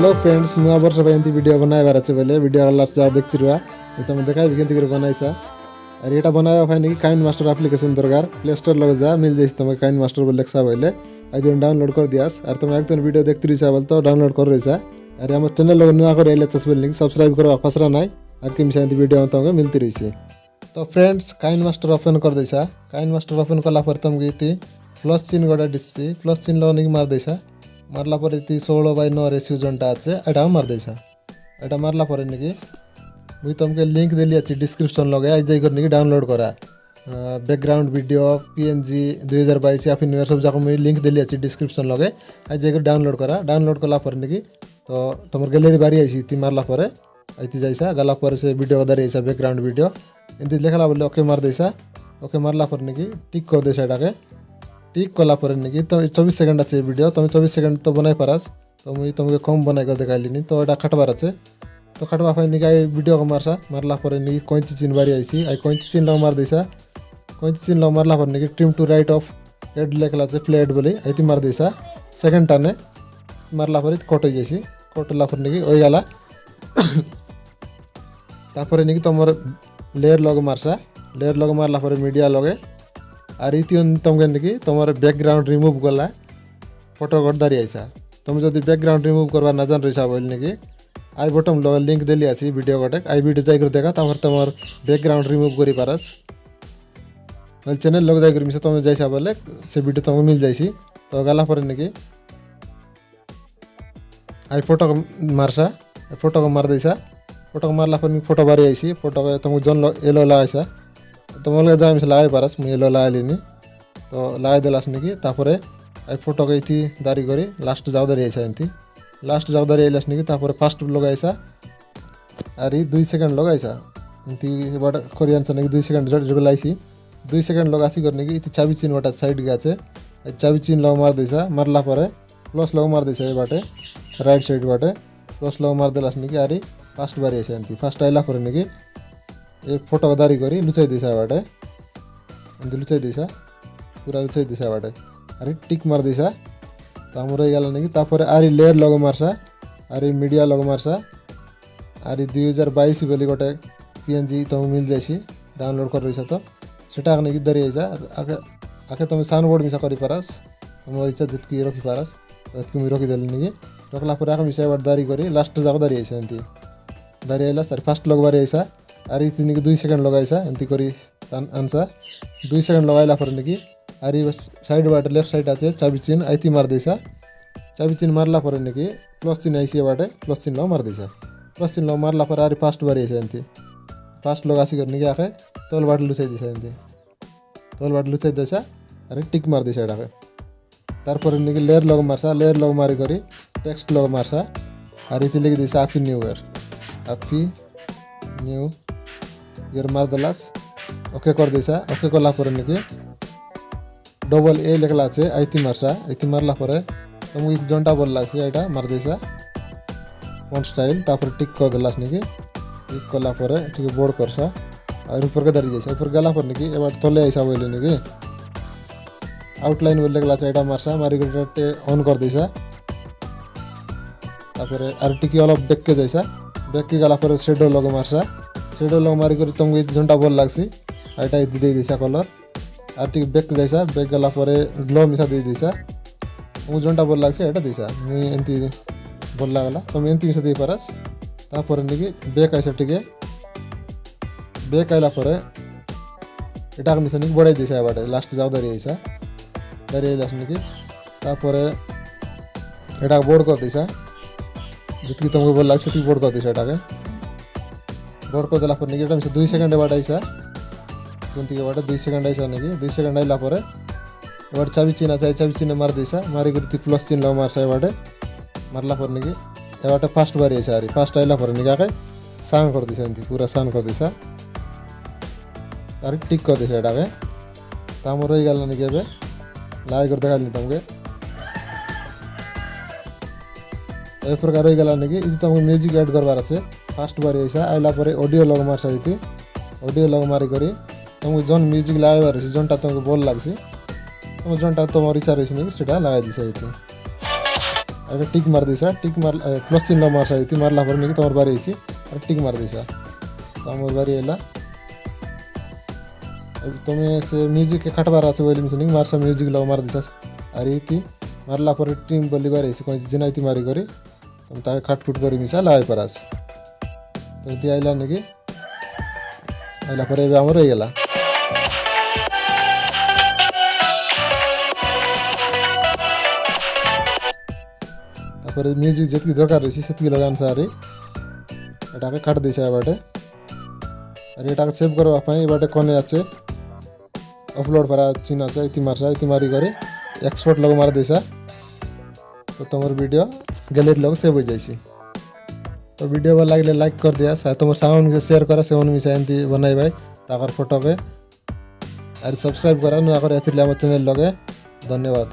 Hello friends नुआ वर्ष पे वीडियो बनाइबार अच्छे बोले वीडियो लास्ट जाओ देखती रुआ तुम देखा के बनाइसा और ये बनाया फाइन कि काइन मास्टर एप्लिकेशन दरकार प्ले स्टोर लगे जा मिल जाए तुम काइन मास्टर बोले लेक्सा बोले आज डाउनलोड कर दियास और तुम एक वीडियो देखती रही बोल तो डाउनलोड कर रही और हम चैनल लोग नुआ कर बोल सब्सक्राइब करो फसरा ना और कि वीडियो तुमको मिलती रही तो फ्रेंड्स काइन मास्टर ओपन कर देसा काइन मास्टर ओपन कलापर तुमको प्लस चिन्ह गोटे दिशा प्लस चिन्ह लगे मार देसा मारला पर 16:9 रेसियो जोटा अच्छे एटा मार देसा एटा मारला पर निकी मुझे तुमके लिंक देली अच्छी डिस्क्रिप्शन लगे आज जाकर निकी डाउनलोड करा बैकग्राउंड वीडियो PNG 2022 या फिर न्यू ईयर सब जाक मुझे लिंक देली अच्छी डिस्क्रिप्शन लगे आज जाकर डाउनलोड करा डाउनलोड कला पर निकी तो तुम गैलरी बारी आई ती मारला पर आई जाइसा गला पर से वीडियो दारी ऐसा बैकग्राउंड वीडियो एमती लिखला बोले ओके मार देसा ओके मारला पर निकी टिक कर देसा एटा टिक कलापर निकी तो 24 सेकंड अच्छे वीडियो तुम 24 सेकंड तो बनाई पारस तो मुझे तुमको कम बनाई कर देखाली तो यहाँ खटबार अच्छे तो खटबा फाइन निकाय वीडियो को मारसा मारला पर निकी कैंची चिन्ह बारी आई आई कैंची चिन्ह मार देसा कैंची चिन्ह मारला पर निकी trim to right of head लेखला प्लेट बोली आई मार देसा सेकेंड टाने मारला पर कट हो जाए कटला पर निकी हो गला तापर निकी तुम लेयर लगे मारसा लेयर लगे मारला पर मीडिया लगे और ये तुमके निकी तुम बैकग्राउंड रिमूव कला फोटो गड्दारी आईसा तुम जो बैकग्राउंड रिमूव करवा न जान रही बोल निकी आई बटम लगे लिंक देली आसी वीडियो गोटे आई वीडियो जाकर देखा तुम तुम बैकग्राउंड रिमूव कर पारस चैनल लगे जाकर मिसा तुम जाइसा बोले से वीडियो तुमको मिल जाइसी तो गला पर निकी आई फोटो मारसा फोटो को मार देसा फोटो को मारला पर फोटो बारी आईसी फोटो को तुमको जन येलो लाइसा तुम अलग जा लाई पारस मुझे येलो लाइलिनी तो लाई देलास निकी तापरे आई फोटो को इति दारी करी लास्ट जाओ दारी ऐसा एंती लास्ट जाओ दारी आइलास निकी तापरे फास्ट लगाइसा और 2 सेकंड लगाइसा एंती बट कोरियन से निकी 2 सेकंड जब लाइसी 2 सेकंड लगासी करने की इति चाबी चिन्ह बटा साइड गाचे चाबी चिन्ह लग मार देसा मारला पर प्लस लग मार देसा बाटे राइट साइड बाटे प्लस लग मार देलास निकी आरी फास्ट बारी ऐसा एंती फास्ट आइला पर निकी ये फोटो दारी करी लुचाई दिशा बाटे लुचाई दिशा पूरा लुचाई दिशा बाटे अरे टिक मार दिशा तो हम रही गला नहीं तापर आरी लेयर लगे मारसा आरी मीडिया लगे मारसा आरी 2022 बोली गोटे PNG तुम मिल जाइसी डाउनलोड कर रही तो सेटा नहीं दारी आइसा आके तुम साउंड बोर्ड मिसा करी पारस तुम इच्छा जितकी रखी पारस तो इतकी मुझे रखीदेली नहीं रखला पर आके मिसा बाट दारी करी लास्ट जाक दारी आइसा एमती दारी आइला सर फास्ट लगवारी आइसा आरी इतनी 2 सेकंड लगाइसा एमती करी आनसा 2 सेकंड लगाइला पर निकी आरी साइड बाटे लेफ्ट साइड आछे चाबी चिन्ह आइती मार देसा चाबी चिन्ह मारला पर निकी प्लस चिन्ह आइसी बाटे प्लस चिन्ह मार देसा प्लस चिन्ह मारला पर आरी फास्ट बारी आइसा एमती फास्ट लगासी करने की आखे तोल बाटे लुचाई दिसा एमती तोल बाटे लुचाई देसा आरी टिक मार देसा एटाके तारपर निकी लेयर लगे मारसा लेयर लगे मारी करी टेक्स्ट लगे मारसा आरी इति लिखि देसा happy new year happy new year मार देलास ओके कर देसा ओके कला पर निकी डबल ए लिखला আছে आइती मारसा आइती मारला पर तुमको इति जंटा बोलला से एटा मार देसा फॉन्ट स्टाइल तापर टिक कर देलास निकी टिक कला पर ठीक बोर्ड करसा और ऊपर के दारी जैसा ऊपर गला पर निकी एबार तले ऐसा बोले निकी आउटलाइन बोल लिखला আছে एटा मारसा मारी गटे ऑन कर देसा तापर आर टिक अलग बैक के जैसा बैक के गला पर शेडो लगे मारसा शेडो लग मारी कर तुमको ये झंटा बोल लगसी आइटा इति दे दिशा कलर आर टिक बैक जैसा बैक गला पर ग्लो मिसा दे दिशा तुमको झंटा बोल लगसी आइटा दिशा मुई एंती बोल लागला तुम एंती मिसा दे पारस तापर निकी बैक ऐसा टिके बैक आइला पर एटा मिसा निकी बड़ाई दिशा बाटे लास्ट जाओ दारी ऐसा दारी आइलास निकी तापर एटा बोर्ड कर दिशा जितकी तुमको बोल लगसी ती बोर्ड कर दिशा एटाके बोर्ड कर देला पर निकी 2 सेकंड बाट आइसा जंती के बाटे 2 सेकंड आइसा निकी 2 सेकंड आइला पर बाट चाबी चिन्ह আছে चाबी चिन्ह मार देसा मारी करती प्लस चिन्ह लग मारसा बाटे मारला पर निकी ए बाटे फास्ट बारी आइसा आरी फास्ट आइला पर निकी आके साउंड कर दिसा एंती पूरा साउंड कर दिसा आरी टिक कर दिसा एटाके ताम रही गला निकी एबे लाई कर देखाली तुमके ए प्रकार रही गला निकी इति तुमको म्यूजिक ऐड करबार আছে फास्ट बारी ऐसा आइला पर ऑडियो लग मारसा इति ऑडियो लग मारी करी तुमको जन म्यूजिक लगाइबार अछि जनटा तुमको बोल लागसी तुम जनटा तुम इच्छा रही नहीं सेटा लगा दिशा इति अरे टिक मार देसा टिक मार प्लस चिन्ह मारसा इति मारला पर नहीं तमर बारी आइसी अरे टिक मार देसा तो हमर बारी एला अब तुम्हें से म्यूजिक के काटबार আছে बोली मिसनिंग मारसा म्यूजिक लो मार देसा अरे इति मारला पर टीम बोली बारी आइसी कोइ जिना इति मारी करी तुम ताके काटकुट करी मिसा लाय परास तो इति आइला नेकी आइला पर एबे हमर होइगला तापर म्यूजिक जतकी दरकार रही सेतकी लगान सारे एटा के काट देसा बाटे अरे एटा के सेव करबा पई बाटे कोने आछे अपलोड करा चिन्ह আছে इति मारी करे एक्सपोर्ट लोग मार देसा तो तमर वीडियो गैलरी लोग सेव हो जाइसी तो वीडियो भल लागले लाइक कर दिया साथ तमर साउंड के शेयर करा सेवन मिसा एंती बनाई भाई ताकर फोटो के और सब्सक्राइब करा नुआ करे एसिले हम चैनल लगे धन्यवाद।